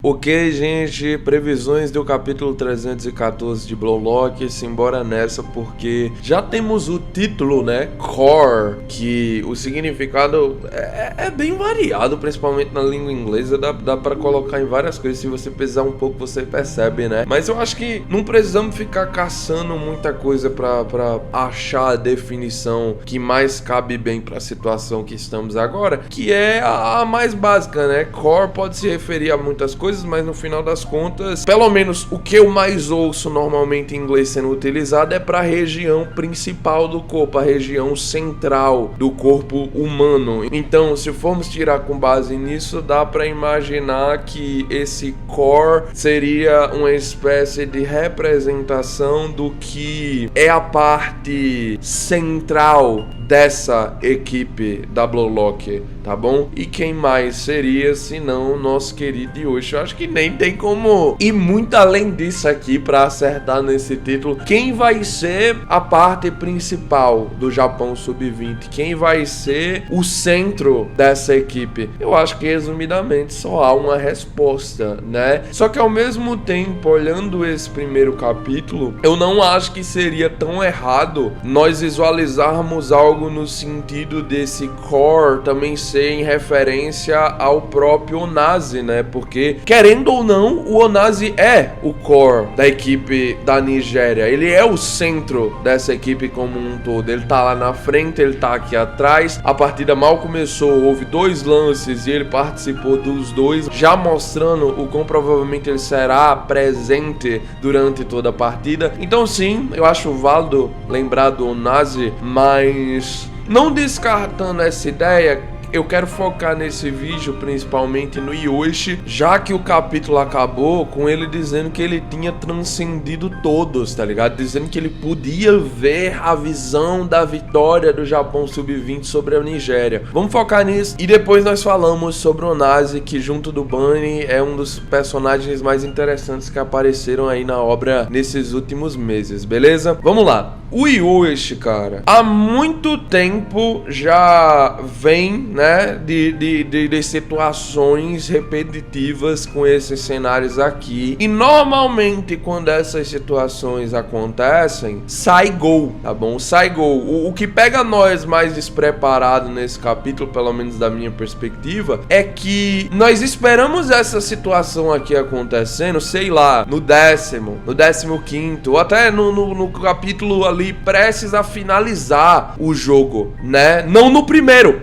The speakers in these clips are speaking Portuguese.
Ok, gente, previsões do capítulo 314 de Blowlock, simbora nessa porque já temos o título, né, Core, que o significado é bem variado, principalmente na língua inglesa, dá pra colocar em várias coisas, se você pesar um pouco você percebe, né, mas eu acho que não precisamos ficar caçando muita coisa pra achar a definição que mais cabe bem pra situação que estamos agora, que é a mais básica, né, Core pode se referir a muitas coisas, mas no final das contas, pelo menos o que eu mais ouço normalmente em inglês sendo utilizado é para a região principal do corpo, a região central do corpo humano. Então, se formos tirar com base nisso, dá para imaginar que esse core seria uma espécie de representação do que é a parte central dessa equipe da Blowlock, tá bom? E quem mais seria senão o nosso querido Yoshi? Eu acho que nem tem como ir muito além disso aqui pra acertar nesse título. Quem vai ser a parte principal do Japão Sub-20? Quem vai ser o centro dessa equipe? Eu acho que resumidamente só há uma resposta, né? Só que ao mesmo tempo, olhando esse primeiro capítulo, eu não acho que seria tão errado nós visualizarmos algo no sentido desse core também ser em referência ao próprio Onazi, né? Porque, querendo ou não, o Onazi é o core da equipe da Nigéria. Ele é o centro dessa equipe como um todo. Ele tá lá na frente, ele tá aqui atrás. A partida mal começou, houve 2 lances e ele participou dos 2, já mostrando o quão provavelmente ele será presente durante toda a partida. Então sim, eu acho válido lembrar do Onazi, mas não descartando essa ideia, eu quero focar nesse vídeo principalmente no Yoshi, já que o capítulo acabou com ele dizendo que ele tinha transcendido todos, tá ligado? Dizendo que ele podia ver a visão da vitória do Japão Sub-20 sobre a Nigéria. Vamos focar nisso e depois nós falamos sobre o Onazi, que junto do Bunny é um dos personagens mais interessantes que apareceram aí na obra nesses últimos meses, beleza? Vamos lá. O Yoshi, cara, há muito tempo já vem, né, de situações repetitivas com esses cenários aqui. E normalmente quando essas situações acontecem, sai gol, tá bom? Sai gol. O que pega nós mais despreparados nesse capítulo, pelo menos da minha perspectiva, é que nós esperamos essa situação aqui acontecendo, sei lá, no 10º, no 15º, ou até no capítulo ali prestes a finalizar o jogo, né? Não no primeiro.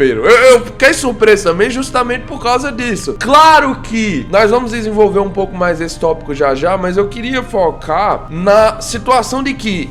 Eu fiquei surpreso também justamente por causa disso. Claro que nós vamos desenvolver um pouco mais esse tópico já, mas eu queria focar na situação de que,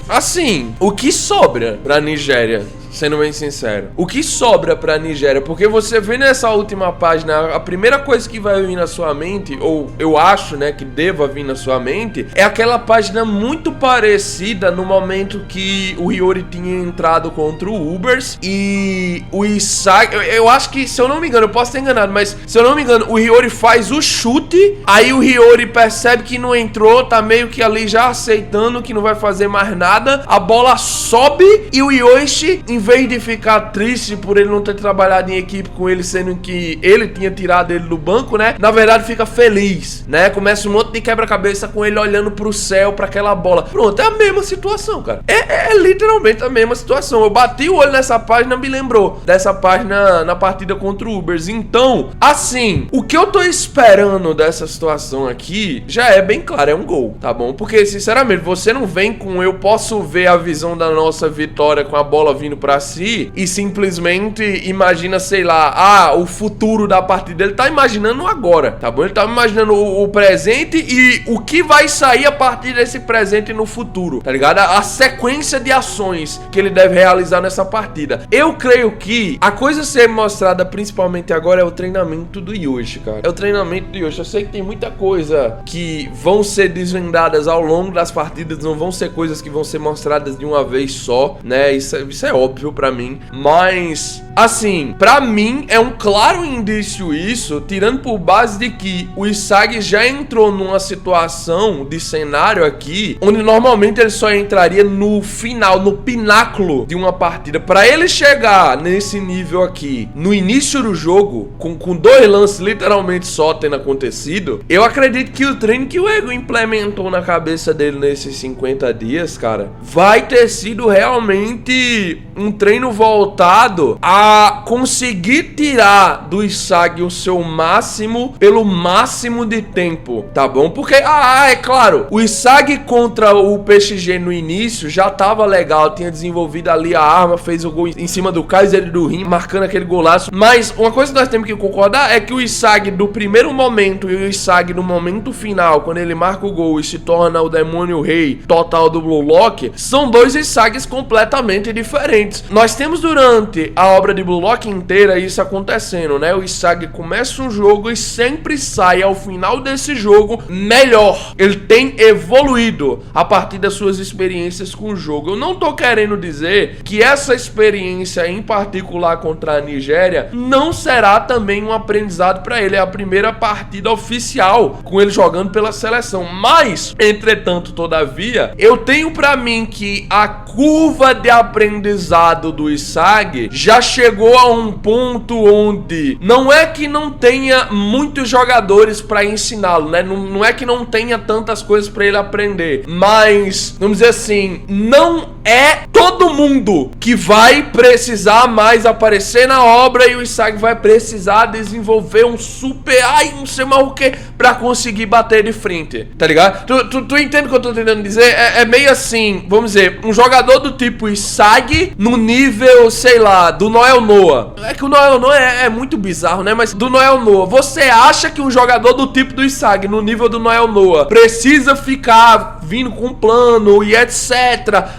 assim, o que sobra pra Nigéria? Sendo bem sincero, o que sobra pra Nigéria? Porque você vê nessa última página, a primeira coisa que vai vir na sua mente, ou eu acho, né, que deva vir na sua mente, é aquela página muito parecida no momento que o Hiyori tinha entrado contra o Ubers e o Isagi, eu acho que, se eu não me engano, eu posso ter enganado, mas se eu não me engano, o Hiyori faz o chute, aí o Hiyori percebe que não entrou, tá meio que ali já aceitando que não vai fazer mais nada, a bola sobe e o Yoshi, em vez de ficar triste por ele não ter trabalhado em equipe com ele, sendo que ele tinha tirado ele do banco, né? Na verdade fica feliz, né? Começa um monte de quebra-cabeça com ele olhando pro céu, pra aquela bola. Pronto, é a mesma situação, cara. É literalmente a mesma situação. Eu bati o olho nessa página, me lembrou dessa página na partida contra o Ubers. Então, assim, o que eu tô esperando dessa situação aqui já é bem claro, é um gol, tá bom? Porque, sinceramente, você não vem com eu posso ver a visão da nossa vitória com a bola vindo pra si e simplesmente imagina, sei lá, o futuro da partida. Ele tá imaginando agora, tá bom? Ele tá imaginando o presente e o que vai sair a partir desse presente no futuro, tá ligado? A sequência de ações que ele deve realizar nessa partida. Eu creio que a coisa a ser mostrada principalmente agora é o treinamento do Yoshi, cara. É o treinamento do Yoshi. Eu sei que tem muita coisa que vão ser desvendadas ao longo das partidas, não vão ser coisas que vão ser mostradas de uma vez só, né? Isso é óbvio. óbvio pra mim, mas assim, pra mim é um claro indício isso, tirando por base de que o Isagi já entrou numa situação de cenário aqui, onde normalmente ele só entraria no final, no pináculo de uma partida. Pra ele chegar nesse nível aqui, no início do jogo, com 2 lances literalmente só tendo acontecido, eu acredito que o treino que o Ego implementou na cabeça dele nesses 50 dias, cara, vai ter sido realmente um treino voltado a conseguir tirar do Isagi o seu máximo pelo máximo de tempo, tá bom? Porque, é claro, o Isagi contra o PXG no início já tava legal, tinha desenvolvido ali a arma, fez o gol em cima do Kaiser e do Rin, marcando aquele golaço, mas uma coisa que nós temos que concordar é que o Isagi do primeiro momento e o Isagi no momento final, quando ele marca o gol e se torna o demônio rei total do Blue Lock, são 2 Isagis completamente diferentes. Nós temos durante a obra de Blue Lock inteira isso acontecendo, né? O Isagi começa um jogo e sempre sai ao final desse jogo melhor. Ele tem evoluído a partir das suas experiências com o jogo. Eu não tô querendo dizer que essa experiência em particular contra a Nigéria não será também um aprendizado para ele. É a primeira partida oficial com ele jogando pela seleção. Mas, entretanto, todavia, eu tenho para mim que a curva de aprendizado do Isagi já chegou a um ponto onde não é que não tenha muitos jogadores para ensiná-lo, né? Não é que não tenha tantas coisas para ele aprender, mas, vamos dizer assim, não é todo mundo que vai precisar mais aparecer na obra e o Isagi vai precisar desenvolver um super, não sei mais o que, pra conseguir bater de frente, tá ligado? Tu entende o que eu tô tentando dizer? É meio assim, vamos dizer, um jogador do tipo Isagi no nível, sei lá, do Noel Noah. É que o Noel Noah é muito bizarro, né? Mas do Noel Noah, você acha que um jogador do tipo do Isagi no nível do Noel Noah precisa ficar vindo com um plano e etc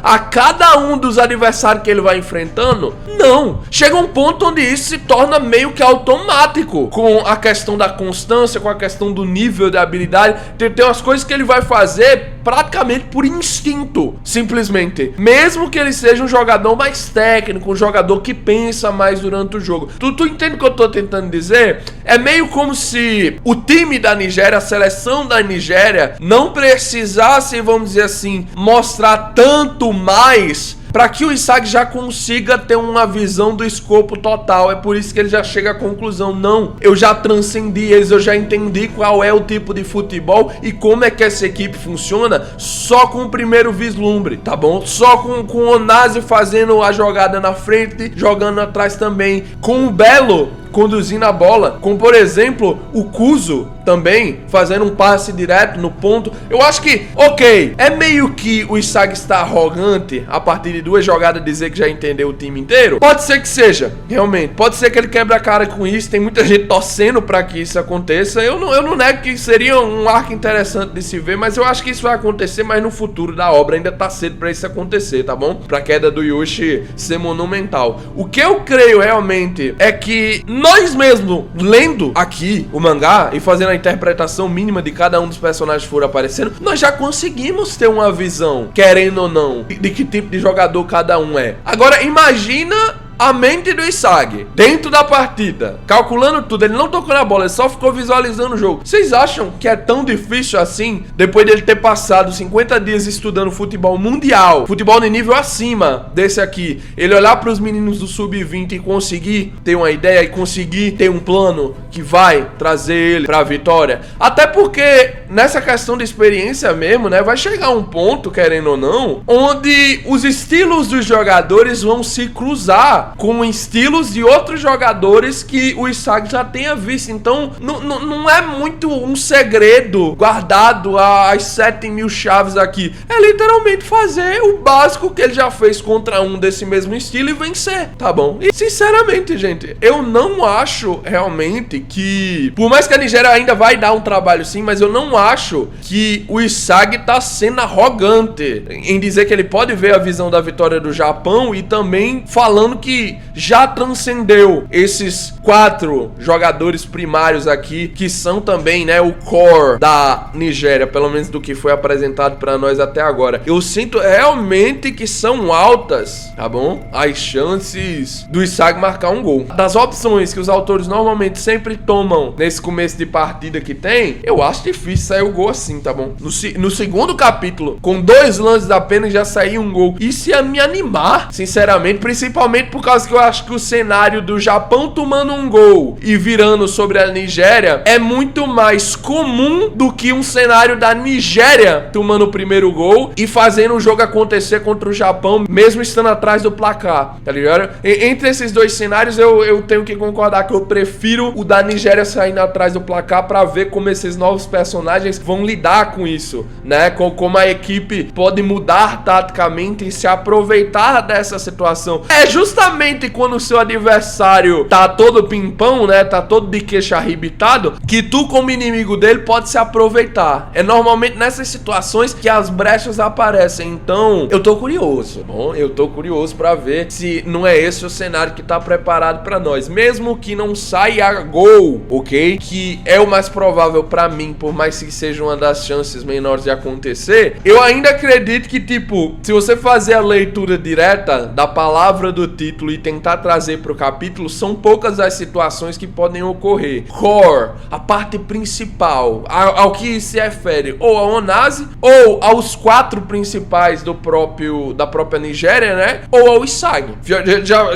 a cada um dos adversários que ele vai enfrentando? Não. Chega um ponto onde isso se torna meio que automático, com a questão da constância, com a questão do nível de habilidade. Tem umas coisas que ele vai fazer praticamente por instinto, simplesmente. Mesmo que ele seja um jogador mais técnico, um jogador que pensa mais durante o jogo. Tu entende o que eu tô tentando dizer? É meio como se o time da Nigéria, a seleção da Nigéria, não precisasse, vamos dizer assim, mostrar tanto mais para que o Isagi já consiga ter uma visão do escopo total. É por isso que ele já chega à conclusão: não, eu já transcendi eles, eu já entendi qual é o tipo de futebol e como é que essa equipe funciona só com o primeiro vislumbre, tá bom? Só com o Onazi fazendo a jogada na frente, jogando atrás também, com o Belo conduzindo a bola, como por exemplo o Kuzo também fazendo um passe direto no ponto. Eu acho que, ok, é meio que o Isagi está arrogante a partir de 2 jogadas dizer que já entendeu o time inteiro. Pode ser que seja, realmente, pode ser que ele quebre a cara com isso. Tem muita gente torcendo para que isso aconteça. Eu não nego que seria um arco interessante de se ver, mas eu acho que isso vai acontecer mais no futuro da obra. Ainda tá cedo para isso acontecer, tá bom? Pra queda do Yushi ser monumental. O que eu creio realmente é que nós mesmo, lendo aqui o mangá e fazendo a interpretação mínima de cada um dos personagens que foram aparecendo, nós já conseguimos ter uma visão, querendo ou não, de que tipo de jogador cada um é. Agora, imagina a mente do Isagi dentro da partida, calculando tudo. Ele não tocou na bola, ele só ficou visualizando o jogo. Vocês acham que é tão difícil assim, depois dele ter passado 50 dias estudando futebol mundial, futebol de nível acima desse aqui, ele olhar para os meninos do Sub-20 e conseguir ter uma ideia e conseguir ter um plano que vai trazer ele para a vitória? Até porque nessa questão de experiência mesmo, né, vai chegar um ponto, querendo ou não, onde os estilos dos jogadores vão se cruzar com estilos de outros jogadores que o Isagi já tenha visto. Então não é muito um segredo guardado às 7.000 chaves aqui. É literalmente fazer o básico que ele já fez contra um desse mesmo estilo e vencer, tá bom? E sinceramente, gente, eu não acho realmente que, por mais que a Nigéria ainda vai dar um trabalho sim, mas eu não acho que o Isagi tá sendo arrogante em dizer que ele pode ver a visão da vitória do Japão e também falando que que já transcendeu esses 4 jogadores primários aqui, que são também, né, o core da Nigéria, pelo menos do que foi apresentado pra nós até agora. Eu sinto realmente que são altas, tá bom? As chances do Isaac marcar um gol. Das opções que os autores normalmente sempre tomam nesse começo de partida que tem, eu acho difícil sair o gol assim, tá bom? No segundo capítulo, com 2 lances apenas, já saiu um gol. Isso ia me animar, sinceramente, principalmente por causa que eu acho que o cenário do Japão tomando um gol e virando sobre a Nigéria é muito mais comum do que um cenário da Nigéria tomando o primeiro gol e fazendo o jogo acontecer contra o Japão, mesmo estando atrás do placar, tá ligado? Entre esses 2 cenários, eu tenho que concordar que eu prefiro o da Nigéria saindo atrás do placar pra ver como esses novos personagens vão lidar com isso, né? Como a equipe pode mudar taticamente e se aproveitar dessa situação. É justamente quando o seu adversário tá todo pimpão, né? Tá todo de queixo arrebitado, que tu, como inimigo dele, pode se aproveitar. É normalmente nessas situações que as brechas aparecem. Então, eu tô curioso, bom? Eu tô curioso pra ver se não é esse o cenário que tá preparado pra nós. Mesmo que não saia gol, ok? Que é o mais provável pra mim, por mais que seja uma das chances menores de acontecer, eu ainda acredito que, tipo, se você fazer a leitura direta da palavra do título e tentar trazer pro capítulo, são poucas as situações que podem ocorrer. Core, a parte principal, ao que se refere ou a Onazi, ou aos 4 principais da própria Nigéria, né? Ou ao Isagi.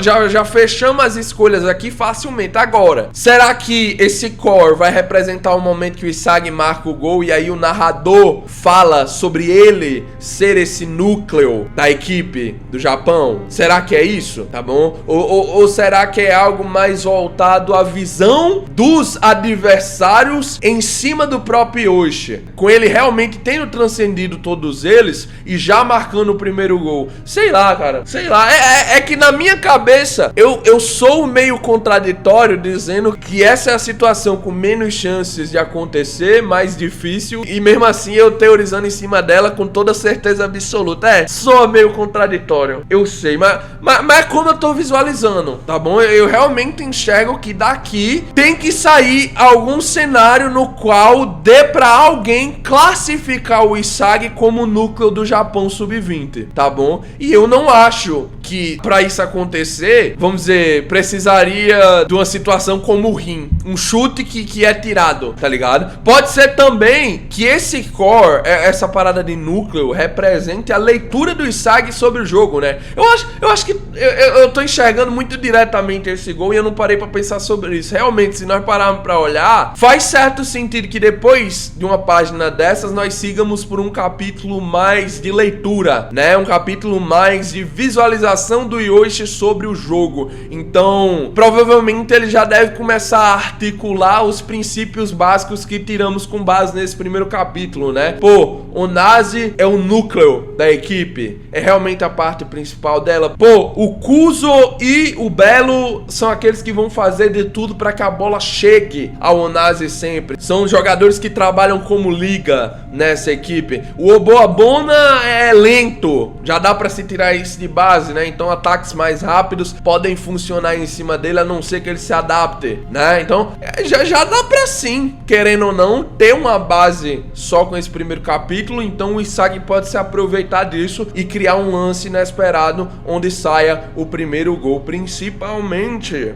Já fechamos as escolhas aqui facilmente. Agora, será que esse core vai representar o momento que o Isagi marca o gol e aí o narrador fala sobre ele ser esse núcleo da equipe do Japão? Será que é isso? Tá bom? Ou será que é algo mais voltado à visão dos adversários em cima do próprio Yoshi, com ele realmente tendo transcendido todos eles e já marcando o primeiro gol? Sei lá, cara. Sei lá. É que na minha cabeça eu sou meio contraditório dizendo que essa é a situação com menos chances de acontecer, mais difícil, e mesmo assim eu teorizando em cima dela com toda certeza absoluta. Soa meio contraditório, eu sei, mas é como eu tô visualizando, tá bom? Eu realmente enxergo que daqui tem que sair algum cenário no qual dê pra alguém classificar o Isagi como núcleo do Japão sub-20, tá bom? E eu não acho que pra isso acontecer, vamos dizer, precisaria de uma situação como o Rin, um chute que é tirado, tá ligado? Pode ser também que esse core, essa parada de núcleo, represente a leitura do Isagi sobre o jogo, né? Eu acho que eu tô enxergando muito diretamente esse gol e eu não parei pra pensar sobre isso. Realmente, se nós pararmos pra olhar, faz certo sentido que depois de uma página dessas, nós sigamos por um capítulo mais de leitura, né? Um capítulo mais de visualização do Yoshi sobre o jogo. Então, provavelmente ele já deve começar a articular os princípios básicos que tiramos com base nesse primeiro capítulo, né? Pô, Onazi é o núcleo da equipe, é realmente a parte principal dela. Pô, o Kuzo e o Belo são aqueles que vão fazer de tudo para que a bola chegue ao Onazi sempre. São jogadores que trabalham como liga nessa equipe. O Oboabona é lento, já dá para se tirar isso de base, né? Então ataques mais rápidos podem funcionar em cima dele, a não ser que ele se adapte, né? Então já dá pra sim, querendo ou não, ter uma base só com esse primeiro capítulo. Então o Isagi pode se aproveitar disso e criar um lance inesperado onde saia o primeiro gol, principalmente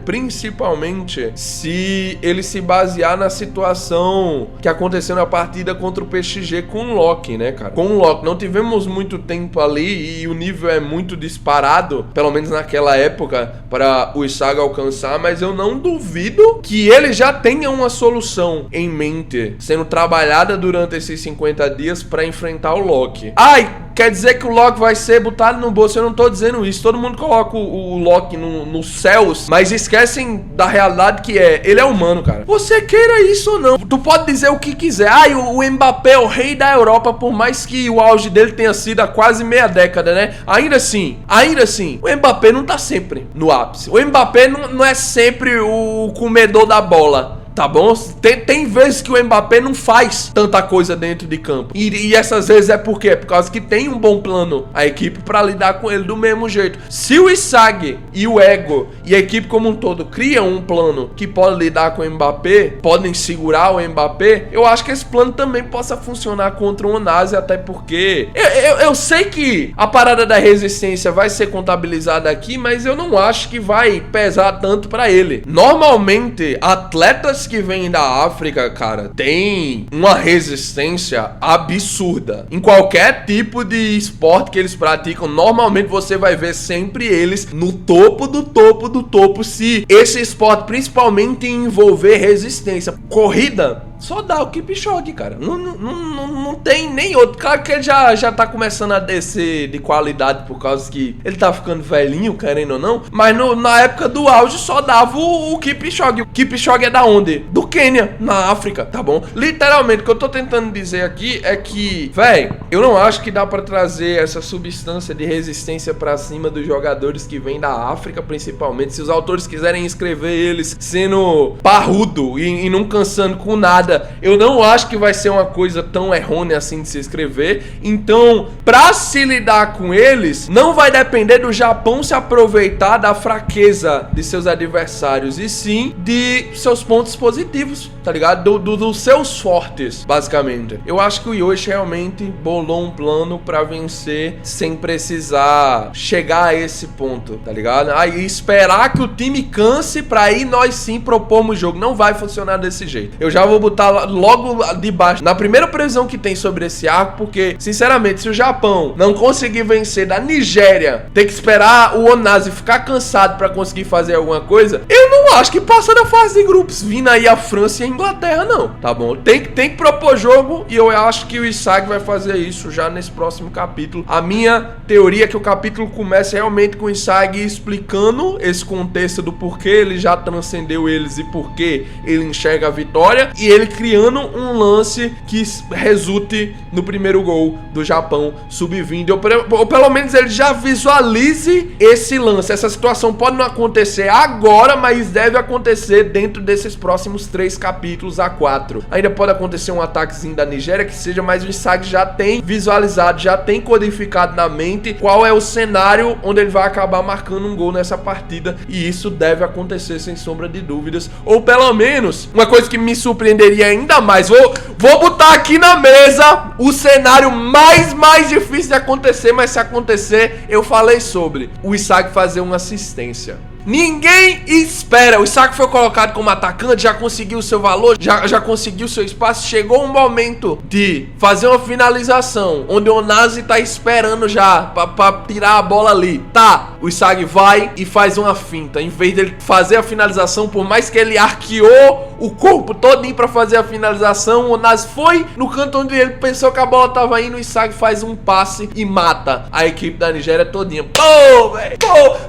se ele se basear na situação que aconteceu na partida contra o PXG com o Loki, né, cara? Com o Loki, não tivemos muito tempo ali e o nível é muito disparado, pelo menos naquela época, para o Isagi alcançar, mas eu não duvido que ele já tenha uma solução em mente sendo trabalhada durante esses 50 dias para enfrentar o Loki. Ai, quer dizer que o Loki vai ser botado no bolso? Eu não tô dizendo isso. Todo mundo coloca o Loki nos céus, mas esquecem da realidade que ele é humano, cara. Você queira isso ou não, tu pode dizer o que quiser. Ai, o Mbappé é o rei da Europa, por mais que o auge dele tenha sido há quase meia década, né? Ainda assim, o Mbappé não tá sempre no ápice. O Mbappé não é sempre o comedor da bola, tá bom? Tem vezes que o Mbappé não faz tanta coisa dentro de campo. E essas vezes é por quê? É por causa que tem um bom plano a equipe pra lidar com ele do mesmo jeito. Se o Isaac e o Ego e a equipe como um todo criam um plano que pode lidar com o Mbappé, podem segurar o Mbappé, eu acho que esse plano também possa funcionar contra o Onasi, até porque eu sei que a parada da resistência vai ser contabilizada aqui, mas eu não acho que vai pesar tanto pra ele. Normalmente, atletas que vêm da África, cara, tem uma resistência absurda. Em qualquer tipo de esporte que eles praticam, normalmente você vai ver sempre eles no topo do topo do topo, se esse esporte principalmente envolver resistência. Corrida, só dá o Kipchoge, cara. Não tem nem outro. Claro que ele já tá começando a descer de qualidade por causa que ele tá ficando velhinho, querendo ou não. Mas na época do auge só dava o Kipchoge. O Kipchoge é da onde? Do Quênia, na África, tá bom? Literalmente, o que eu tô tentando dizer aqui é que, véi, eu não acho que dá pra trazer essa substância de resistência pra cima dos jogadores que vêm da África, principalmente. Se os autores quiserem escrever eles sendo parrudo e não cansando com nada, eu não acho que vai ser uma coisa tão errônea assim de se escrever. Então, pra se lidar com eles, não vai depender do Japão se aproveitar da fraqueza de seus adversários, e sim de seus pontos positivos, tá ligado? Dos seus fortes, basicamente. Eu acho que o Yoshi realmente bolou um plano pra vencer sem precisar chegar a esse ponto, tá ligado? Aí esperar que o time canse pra aí nós sim propomos o jogo. Não vai funcionar desse jeito. Eu já vou botar logo de baixo na primeira previsão que tem sobre esse arco, porque, sinceramente, se o Japão não conseguir vencer da Nigéria, ter que esperar o Onasi ficar cansado pra conseguir fazer alguma coisa, eu não acho que passa da fase de grupos vindo aí a França e a Inglaterra, não, tá bom? Tem que propor jogo, e eu acho que o Isaac vai fazer isso já nesse próximo capítulo. A minha teoria é que o capítulo começa realmente com o Isaac explicando esse contexto do porquê ele já transcendeu eles e porquê ele enxerga a vitória, e ele criando um lance que resulte no primeiro gol do Japão sub-20, ou pelo menos ele já visualize esse lance. Essa situação pode não acontecer agora, mas deve acontecer dentro desses próximos 3 capítulos a 4. Ainda pode acontecer um ataquezinho da Nigéria que seja, mas o Isaac já tem visualizado, já tem codificado na mente qual é o cenário onde ele vai acabar marcando um gol nessa partida, e isso deve acontecer sem sombra de dúvidas. Ou pelo menos, uma coisa que me surpreenderia ainda mais, vou botar aqui na mesa o cenário mais difícil de acontecer, mas se acontecer, eu falei sobre o Isaac fazer uma assistência. Ninguém espera. O Isaac foi colocado como atacante, já conseguiu o seu valor, já conseguiu o seu espaço. Chegou um momento de fazer uma finalização, onde o Onasi tá esperando já pra tirar a bola ali. Tá, o Isaac vai e faz uma finta. Em vez dele fazer a finalização, por mais que ele arqueou o corpo todinho pra fazer a finalização, o Onasi foi no canto onde ele pensou que a bola tava indo. O Isaac faz um passe e mata a equipe da Nigéria todinha. Pô, velho,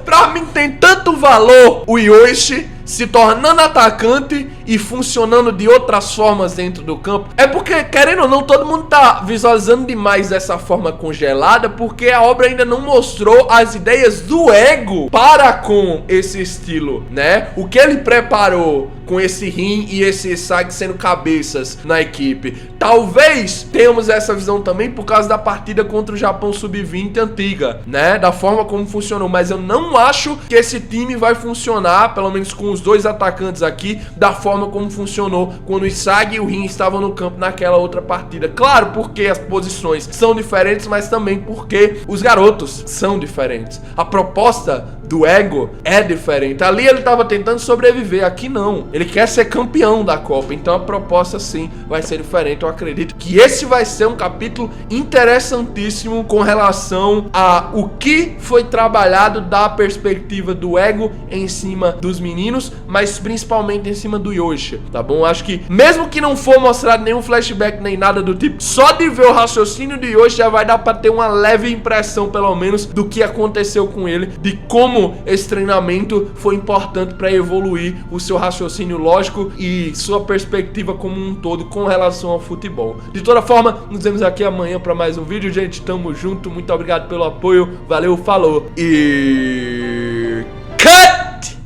pra mim tem tanto valor o Yoshi se tornando atacante e funcionando de outras formas dentro do campo. É porque, querendo ou não, todo mundo tá visualizando demais dessa forma congelada, porque a obra ainda não mostrou as ideias do Ego para com esse estilo, né? O que ele preparou com esse Rin e esse Isaac sendo cabeças na equipe. Talvez tenhamos essa visão também por causa da partida contra o Japão sub-20 antiga, né? Da forma como funcionou, mas eu não acho que esse time vai funcionar, pelo menos com os 2 atacantes aqui, da forma como funcionou quando o Isaac e o Rin estavam no campo naquela outra partida. Claro, porque as posições são diferentes, mas também porque os garotos são diferentes. A proposta do Ego é diferente. Ali ele estava tentando sobreviver, aqui não. Ele quer ser campeão da Copa, então a proposta sim vai ser diferente. Eu acredito que esse vai ser um capítulo interessantíssimo com relação a o que foi trabalhado da perspectiva do Ego em cima dos meninos, mas principalmente em cima do Yoshi, tá bom? Acho que mesmo que não for mostrado nenhum flashback nem nada do tipo, só de ver o raciocínio do Yoshi já vai dar pra ter uma leve impressão, pelo menos, do que aconteceu com ele, de como esse treinamento foi importante pra evoluir o seu raciocínio lógico e sua perspectiva como um todo com relação ao futebol. De toda forma, nos vemos aqui amanhã pra mais um vídeo, gente. Tamo junto, muito obrigado pelo apoio, valeu, falou e...